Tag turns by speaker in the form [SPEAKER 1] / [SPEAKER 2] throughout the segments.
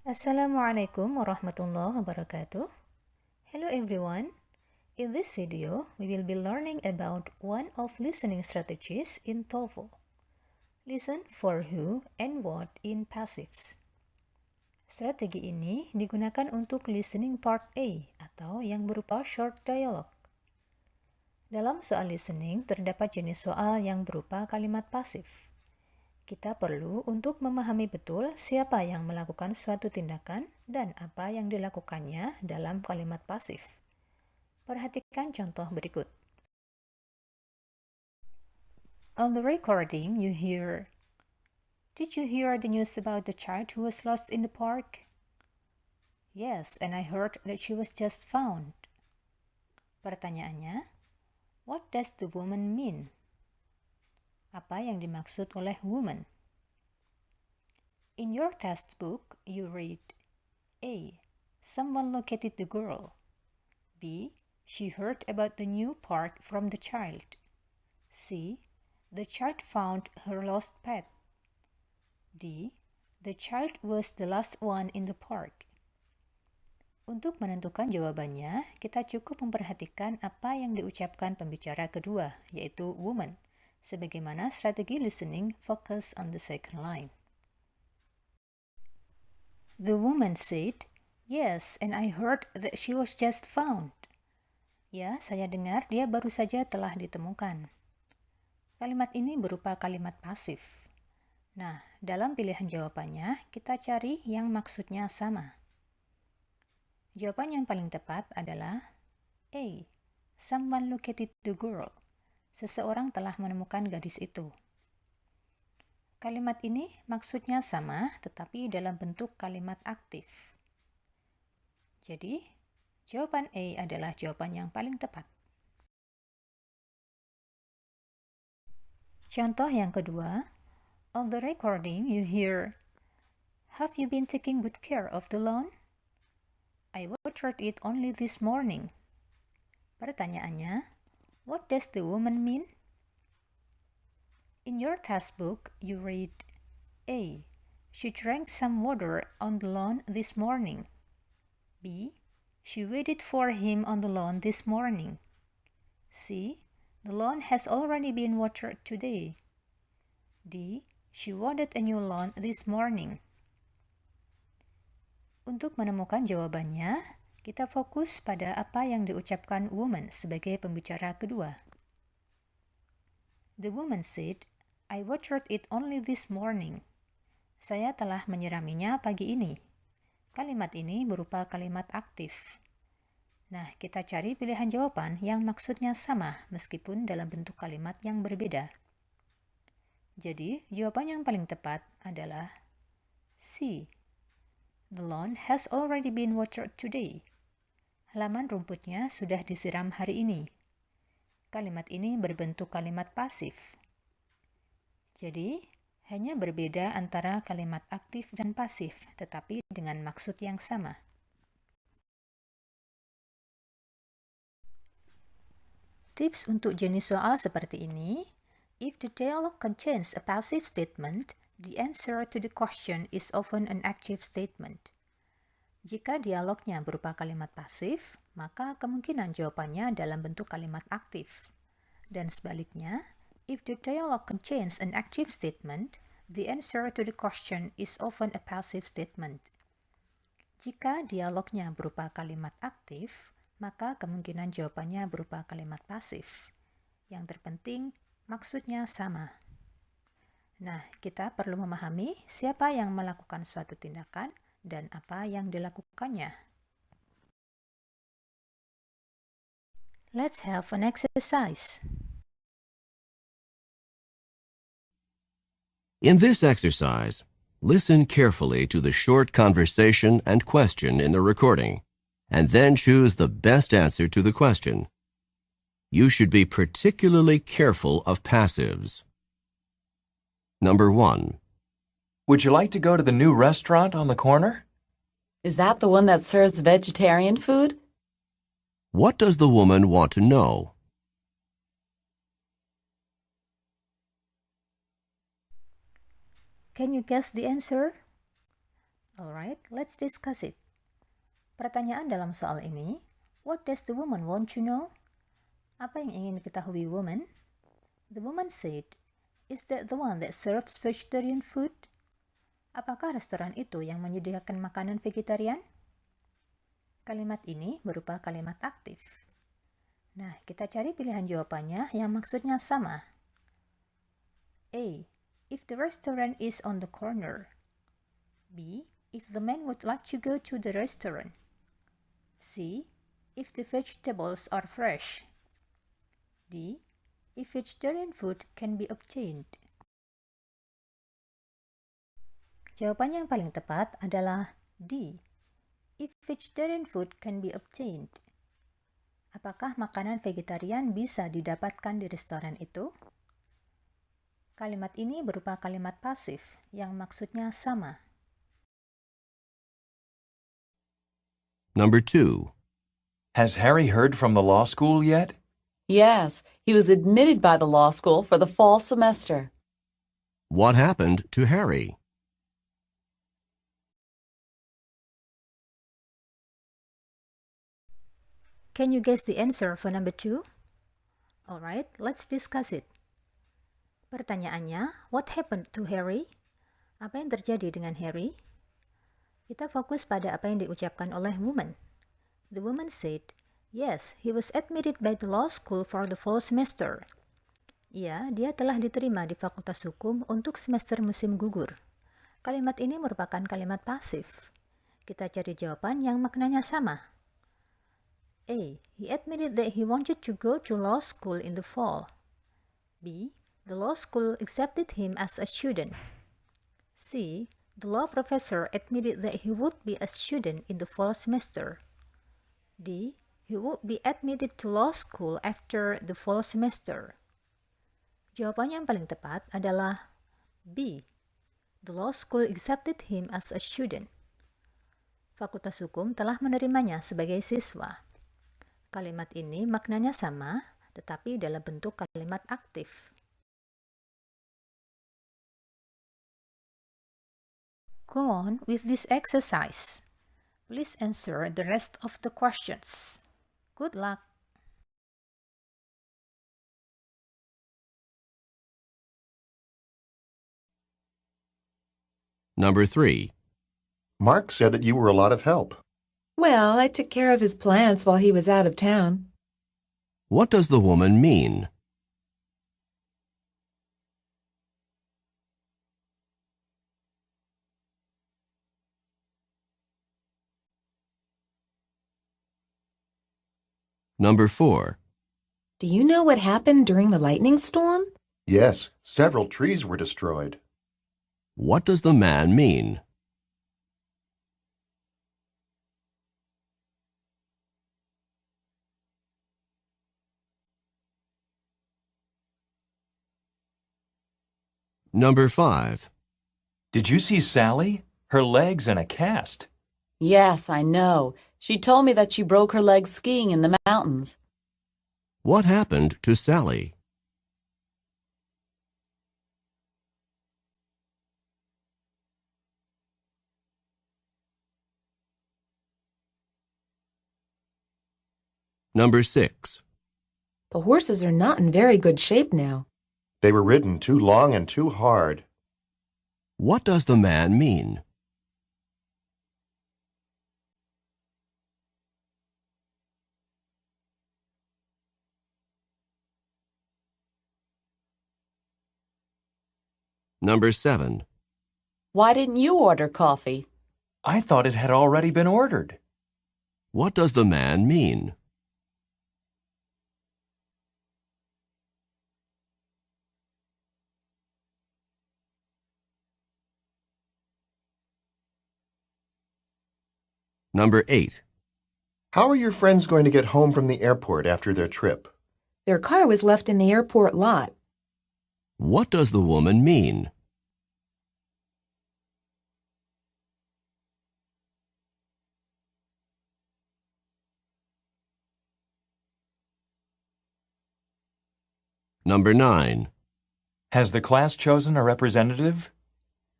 [SPEAKER 1] Assalamualaikum warahmatullahi wabarakatuh. Hello everyone. In this video, we will be learning about one of listening strategies in TOEFL. Listen for who and what in passives. Strategi ini digunakan untuk listening part A atau yang berupa short dialogue. Dalam soal listening terdapat jenis soal yang berupa kalimat pasif. Kita perlu untuk memahami betul siapa yang melakukan suatu tindakan dan apa yang dilakukannya dalam kalimat pasif. Perhatikan contoh berikut. On the recording, you hear, "Did you hear the news about the child who was lost in the park?" "Yes, and I heard that she was just found." Pertanyaannya, what does the woman mean? Apa yang dimaksud oleh woman? In your textbook, you read A. Someone located the girl. B. She heard about the new park from the child. C. The child found her lost pet. D. The child was the last one in the park. Untuk menentukan jawabannya, kita cukup memperhatikan apa yang diucapkan pembicara kedua, yaitu woman, sebagaimana strategi listening focus on the second line. The woman said, "Yes, and I heard that she was just found." Ya, saya dengar dia baru saja telah ditemukan. Kalimat ini berupa kalimat pasif. Nah, dalam pilihan jawabannya, kita cari yang maksudnya sama. Jawaban yang paling tepat adalah A. Someone located the girl. Seseorang telah menemukan gadis itu. Kalimat ini maksudnya sama, tetapi dalam bentuk kalimat aktif. Jadi, jawaban A adalah jawaban yang paling tepat. Contoh yang kedua, on the recording you hear, "Have you been taking good care of the lawn?" "I watered it only this morning." Pertanyaannya, what does the woman mean? In your textbook, you read A. She drank some water on the lawn this morning. B. She waited for him on the lawn this morning. C. The lawn has already been watered today. D. She wanted a new lawn this morning. Untuk menemukan jawabannya, kita fokus pada apa yang diucapkan woman sebagai pembicara kedua. The woman said, "I watered it only this morning." Saya telah menyiraminya pagi ini. Kalimat ini berupa kalimat aktif. Nah, kita cari pilihan jawaban yang maksudnya sama meskipun dalam bentuk kalimat yang berbeda. Jadi, jawaban yang paling tepat adalah C. The lawn has already been watered today. Halaman rumputnya sudah disiram hari ini. Kalimat ini berbentuk kalimat pasif. Jadi, hanya berbeda antara kalimat aktif dan pasif, tetapi dengan maksud yang sama. Tips untuk jenis soal seperti ini, if the dialogue contains a passive statement, the answer to the question is often an active statement. Jika dialognya berupa kalimat pasif, maka kemungkinan jawabannya dalam bentuk kalimat aktif. Dan sebaliknya, if the dialogue contains an active statement, the answer to the question is often a passive statement. Jika dialognya berupa kalimat aktif, maka kemungkinan jawabannya berupa kalimat pasif. Yang terpenting, maksudnya sama. Nah, kita perlu memahami siapa yang melakukan suatu tindakan dan apa yang dilakukannya. Let's have an exercise.
[SPEAKER 2] In this exercise, listen carefully to the short conversation and question in the recording, and then choose the best answer to the question. You should be particularly careful of passives. Number 1.
[SPEAKER 3] Would you like to go to the new restaurant on the corner?
[SPEAKER 4] Is that the one that serves vegetarian food?
[SPEAKER 2] What does the woman want to know?
[SPEAKER 1] Can you guess the answer? Alright, let's discuss it. Pertanyaan dalam soal ini, what does the woman want to know? Apa yang ingin diketahui woman? The woman said, is that the one that serves vegetarian food? Apakah restoran itu yang menyediakan makanan vegetarian? Kalimat ini berupa kalimat aktif. Nah, kita cari pilihan jawabannya yang maksudnya sama. A. If the restaurant is on the corner. B. If the man would like to go to the restaurant. C. If the vegetables are fresh. D. If vegetarian food can be obtained. Jawaban yang paling tepat adalah D. If vegetarian food can be obtained. Apakah makanan vegetarian bisa didapatkan di restoran itu? Kalimat ini berupa kalimat pasif yang maksudnya sama.
[SPEAKER 2] Number 2.
[SPEAKER 3] Has Harry heard from the law school yet?
[SPEAKER 4] Yes, he was admitted by the law school for the fall semester.
[SPEAKER 2] What happened to Harry?
[SPEAKER 1] Can you guess the answer for number 2? Alright, let's discuss it. Pertanyaannya, what happened to Harry? Apa yang terjadi dengan Harry? Kita fokus pada apa yang diucapkan oleh woman. The woman said, yes, he was admitted by the law school for the fall semester. Ya, dia telah diterima di Fakultas Hukum untuk semester musim gugur. Kalimat ini merupakan kalimat pasif. Kita cari jawaban yang maknanya sama. A. He admitted that he wanted to go to law school in the fall. B. The law school accepted him as a student. C. The law professor admitted that he would be a student in the fall semester. D. He would be admitted to law school after the fall semester. Jawaban yang paling tepat adalah B. The law school accepted him as a student. Fakultas Hukum telah menerimanya sebagai siswa. Kalimat ini maknanya sama, tetapi dalam bentuk kalimat aktif. Go on with this exercise. Please answer the rest of the questions. Good luck!
[SPEAKER 2] Number 3.
[SPEAKER 5] Mark said that you were a lot of help.
[SPEAKER 6] Well, I took care of his plants while he was out of town.
[SPEAKER 2] What does the woman mean? Number 4.
[SPEAKER 6] Do you know what happened during the lightning storm?
[SPEAKER 5] Yes, several trees were destroyed.
[SPEAKER 2] What does the man mean? Number 5.
[SPEAKER 3] Did you see Sally? Her leg's in a cast.
[SPEAKER 4] Yes, I know. She told me that she broke her leg skiing in the mountains.
[SPEAKER 2] What happened to Sally? Number 6.
[SPEAKER 6] The horses are not in very good shape now.
[SPEAKER 5] They were ridden too long and too hard.
[SPEAKER 2] What does the man mean? Number 7.
[SPEAKER 4] Why didn't you order coffee?
[SPEAKER 3] I thought it had already been ordered.
[SPEAKER 2] What does the man mean? Number 8.
[SPEAKER 5] How are your friends going to get home from the airport after their trip?
[SPEAKER 6] Their car was left in the airport lot.
[SPEAKER 2] What does the woman mean? Number 9.
[SPEAKER 3] Has the class chosen a representative?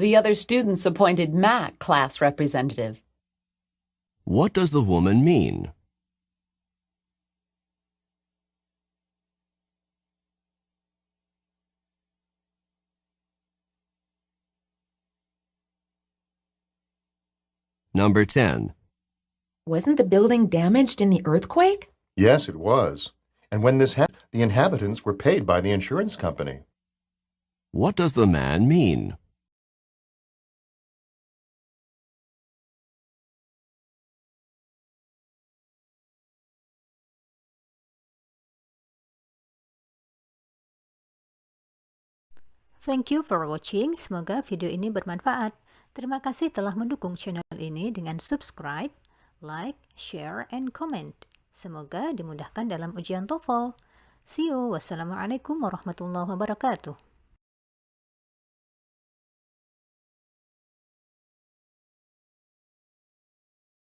[SPEAKER 4] The other students appointed Mac class representative.
[SPEAKER 2] What does the woman mean? Number 10.
[SPEAKER 6] Wasn't the building damaged in the earthquake?
[SPEAKER 5] Yes, it was. And when this happened, the inhabitants were paid by the insurance company.
[SPEAKER 2] What does the man mean?
[SPEAKER 1] Thank you for watching. Semoga video ini bermanfaat. Terima kasih telah mendukung channel ini dengan subscribe, like, share, and comment. Semoga dimudahkan dalam ujian TOEFL. See you. Wassalamualaikum warahmatullahi wabarakatuh.